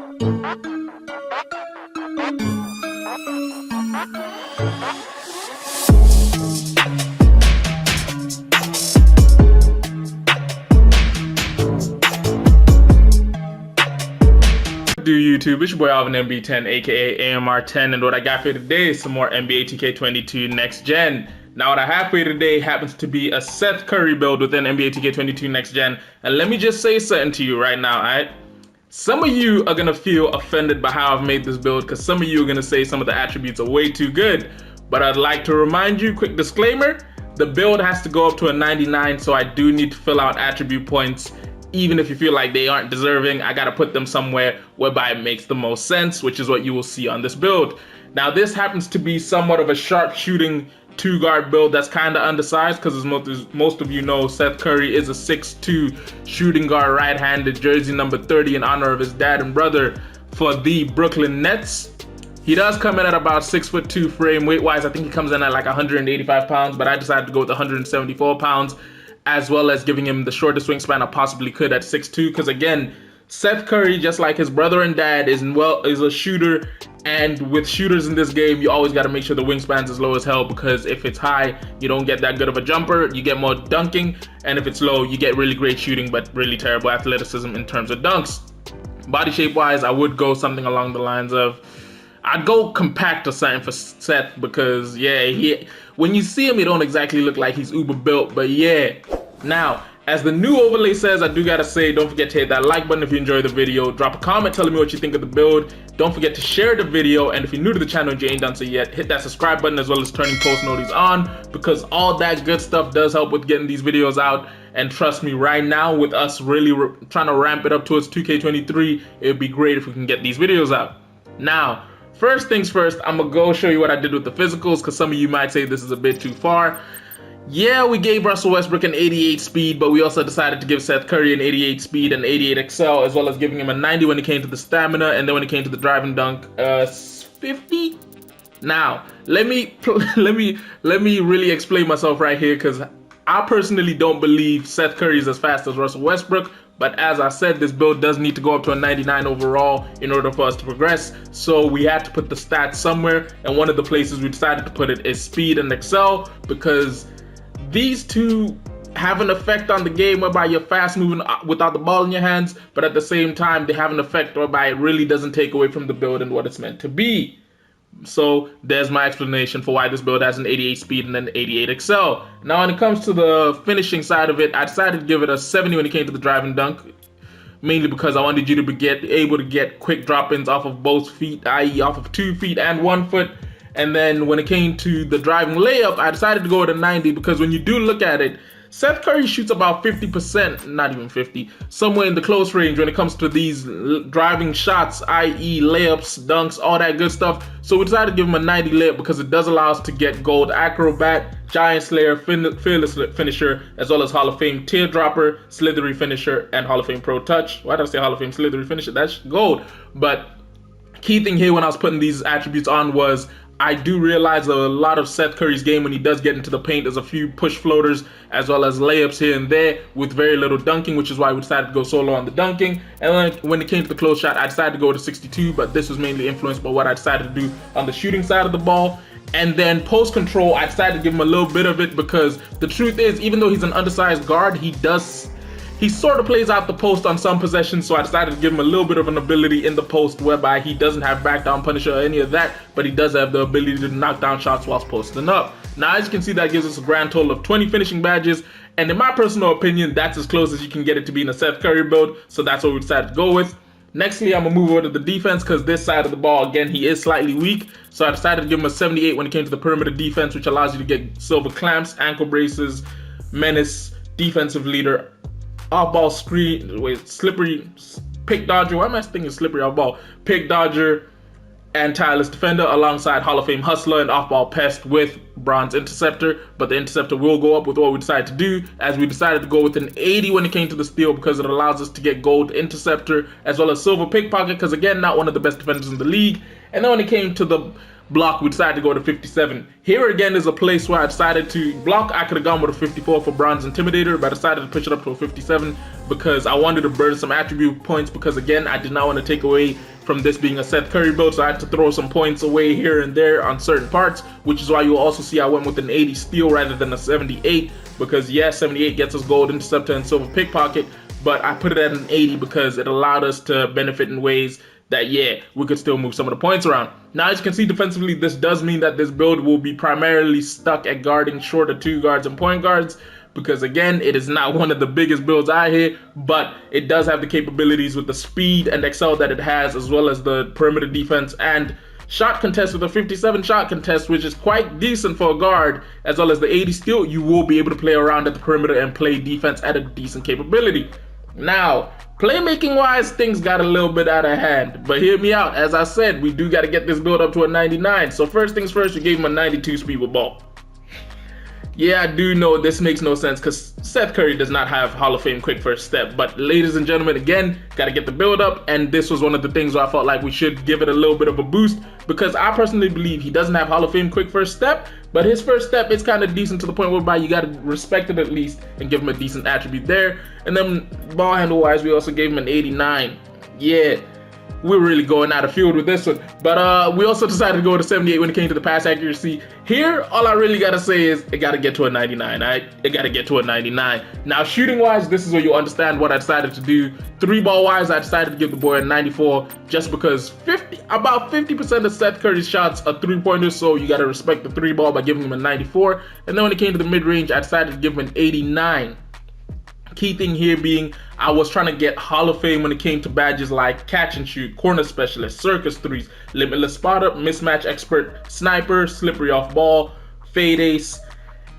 Do YouTube, it's your boy Alvin MB10 aka AMR10, and what I got for you today is some more NBA 2K22 Next Gen. Now what I have for you today happens to be a Seth Curry build within NBA 2K22 Next Gen, and let me just say something to you right now, alright? Some of you are gonna feel offended by how I've made this build, because some of you are gonna say some of the attributes are way too good, but I'd like to remind you, quick disclaimer, the build has to go up to a 99, so I do need to fill out attribute points. Even if you feel like they aren't deserving, I gotta put them somewhere whereby it makes the most sense, which is what you will see on this build. Now this happens to be somewhat of a sharp shooting two guard build that's kind of undersized, because as most of you know, Seth Curry is a 6'2 shooting guard, right-handed, jersey number 30 in honor of his dad and brother for the Brooklyn Nets. He does come in at about 6'2 frame. Weight-wise, I think he comes in at like 185 pounds, but I decided to go with 174 pounds. As well as giving him the shortest wingspan I possibly could at 6'2", because again, Seth Curry, just like his brother and dad, is a shooter, and with shooters in this game, you always got to make sure the wingspan's as low as hell, because if it's high, you don't get that good of a jumper, you get more dunking, and if it's low, you get really great shooting, but really terrible athleticism in terms of dunks. Body shape-wise, I would go something along the lines of, I'd go compact or something for Seth, because yeah, when you see him, he don't exactly look like he's uber built, but yeah. Now, as the new overlay says, I do gotta say, don't forget to hit that like button if you enjoyed the video. Drop a comment telling me what you think of the build. Don't forget to share the video, and if you're new to the channel and you ain't done so yet, hit that subscribe button as well as turning post notifications on, because all that good stuff does help with getting these videos out. And trust me, right now, with us really trying to ramp it up towards 2K23, it'd be great if we can get these videos out. Now, first things first, I'm gonna go show you what I did with the physicals, because some of you might say this is a bit too far. Yeah, we gave Russell Westbrook an 88 speed, but we also decided to give Seth Curry an 88 speed and 88 excel, as well as giving him a 90 when it came to the stamina, and then when it came to the drive and dunk, 50. Now, let me really explain myself right here, because I personally don't believe Seth Curry is as fast as Russell Westbrook. But as I said, this build does need to go up to a 99 overall in order for us to progress. So we had to put the stats somewhere, and one of the places we decided to put it is speed and excel, because these two have an effect on the game whereby you're fast moving without the ball in your hands, but at the same time, they have an effect whereby it really doesn't take away from the build and what it's meant to be. So there's my explanation for why this build has an 88 speed and an 88 excel. Now when it comes to the finishing side of it, I decided to give it a 70 when it came to the drive and dunk, mainly because I wanted you to be able to get quick drop-ins off of both feet, i.e. off of 2 feet and 1 foot. And then when it came to the driving layup, I decided to go with a 90, because when you do look at it, Seth Curry shoots about 50%, not even 50, somewhere in the close range when it comes to these driving shots, i.e. layups, dunks, all that good stuff. So we decided to give him a 90 layup because it does allow us to get gold acrobat, giant slayer, fearless finisher, as well as Hall of Fame teardropper, slithery finisher, and Hall of Fame pro touch. Why did I say Hall of Fame slithery finisher? That's gold. But key thing here when I was putting these attributes on was, I do realize a lot of Seth Curry's game when he does get into the paint, there's a few push floaters as well as layups here and there with very little dunking, which is why we decided to go solo on the dunking. And then when it came to the close shot, I decided to go to 62, but this was mainly influenced by what I decided to do on the shooting side of the ball. And then post control, I decided to give him a little bit of it, because the truth is, even though he's an undersized guard, he sort of plays out the post on some possessions, so I decided to give him a little bit of an ability in the post whereby he doesn't have back down punisher or any of that, but he does have the ability to knock down shots whilst posting up. Now, as you can see, that gives us a grand total of 20 finishing badges, and in my personal opinion, that's as close as you can get it to being a Seth Curry build, so that's what we decided to go with. Nextly, I'm gonna move over to the defense, because this side of the ball, again, he is slightly weak, so I decided to give him a 78 when it came to the perimeter defense, which allows you to get silver clamps, ankle braces, menace, defensive leader, off-ball screen, slippery, pick dodger, why am I thinking slippery off-ball? Pick dodger and tireless defender, alongside Hall of Fame hustler and off-ball pest with bronze interceptor. But the interceptor will go up with what we decided to do, as we decided to go with an 80 when it came to the steal, because it allows us to get gold interceptor as well as silver pickpocket, because again, not one of the best defenders in the league. And then when it came to the block, we decided to go to 57. Here again is a place where I decided to block. I could have gone with a 54 for Bronze Intimidator, but I decided to push it up to a 57 because I wanted to burn some attribute points, because again, I did not want to take away from this being a Seth Curry build, so I had to throw some points away here and there on certain parts, which is why you'll also see I went with an 80 steal rather than a 78, because yes, 78 gets us gold, interceptor, and silver pickpocket, but I put it at an 80 because it allowed us to benefit in ways that, yeah, we could still move some of the points around. Now, as you can see defensively, this does mean that this build will be primarily stuck at guarding short of 2 guards and point guards, because again, it is not one of the biggest builds I hit, but it does have the capabilities with the speed and excel that it has, as well as the perimeter defense and shot contest with a 57 shot contest, which is quite decent for a guard, as well as the 80 steal. You will be able to play around at the perimeter and play defense at a decent capability. Now, playmaking wise, things got a little bit out of hand, but hear me out. As I said, we do got to get this build up to a 99. So first things first, we gave him a 92 speed with ball. Yeah, I do know this makes no sense because Seth Curry does not have Hall of Fame quick first step. But ladies and gentlemen, again, got to get the build up. And this was one of the things where I felt like we should give it a little bit of a boost, because I personally believe he doesn't have Hall of Fame quick first step, but his first step is kind of decent to the point whereby you got to respect it at least and give him a decent attribute there. And then ball handle wise, we also gave him an 89. Yeah, we're really going out of field with this one. But we also decided to go to 78 when it came to the pass accuracy. Here, all I really got to say is it got to get to a 99, all right? It got to get to a 99. Now, shooting-wise, this is where you understand what I decided to do. 3-ball-wise, I decided to give the boy a 94 just because about 50% of Seth Curry's shots are 3-pointers, so you got to respect the 3-ball by giving him a 94. And then when it came to the mid-range, I decided to give him an 89. Key thing here being I was trying to get Hall of Fame when it came to badges like catch and shoot, corner specialist, circus threes, limitless spotter, mismatch expert, sniper, slippery off ball, fade ace.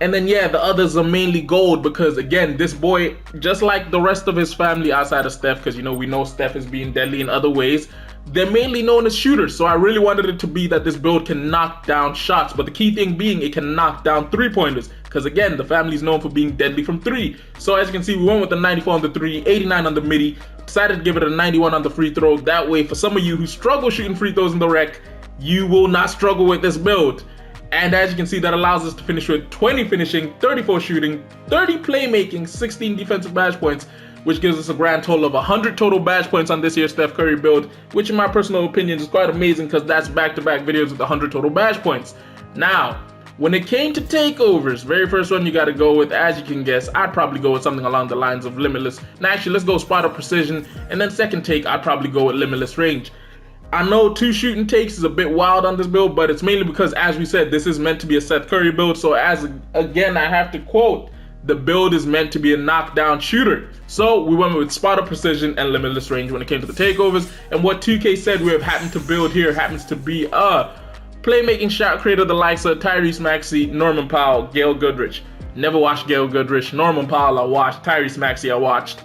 And then yeah, the others are mainly gold because again, this boy, just like the rest of his family outside of Steph, because you know we know Steph is being deadly in other ways, they're mainly known as shooters. So I really wanted it to be that this build can knock down shots, but the key thing being it can knock down 3-pointers. Because again, the family is known for being deadly from 3. So as you can see, we went with the 94 on the 3, 89 on the midi, decided to give it a 91 on the free throw. That way, for some of you who struggle shooting free throws in the rec, you will not struggle with this build. And as you can see, that allows us to finish with 20 finishing, 34 shooting, 30 playmaking, 16 defensive badge points, which gives us a grand total of 100 total badge points on this year's Steph Curry build, which in my personal opinion is quite amazing because that's back-to-back videos with 100 total badge points. Now, when it came to takeovers, very first one you got to go with, as you can guess, I'd probably go with something along the lines of limitless. Now actually, let's go spot up precision, and then second take, I'd probably go with limitless range. I know 2 shooting takes is a bit wild on this build, but it's mainly because, as we said, this is meant to be a Seth Curry build, so again, I have to quote, the build is meant to be a knockdown shooter. So we went with spot up precision and limitless range when it came to the takeovers, and what 2K said we have happened to build here happens to be a playmaking shot creator, the likes of Tyrese Maxey, Norman Powell, Gail Goodrich. Never watched Gail Goodrich. Norman Powell I watched. Tyrese Maxey I watched.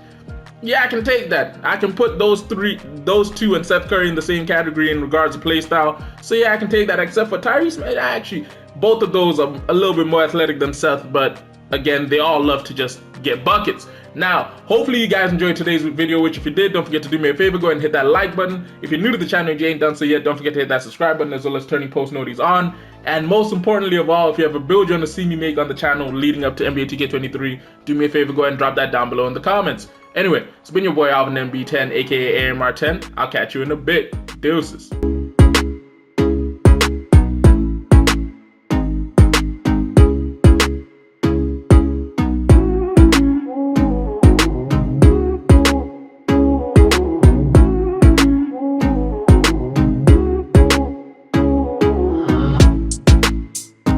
Yeah, I can take that. I can put those 2 and Seth Curry in the same category in regards to playstyle. So yeah, I can take that, except for Tyrese. Actually, both of those are a little bit more athletic than Seth, but again, they all love to just get buckets. Now, hopefully you guys enjoyed today's video, which if you did, don't forget to do me a favor, go ahead and hit that like button. If you're new to the channel and you ain't done so yet, don't forget to hit that subscribe button, as well as turning post notifications on. And most importantly of all, if you have a build you want to see me make on the channel leading up to NBA 2K23, do me a favor, go ahead and drop that down below in the comments. Anyway, it's been your boy Alvin MB10, aka AMR10. I'll catch you in a bit. Deuces.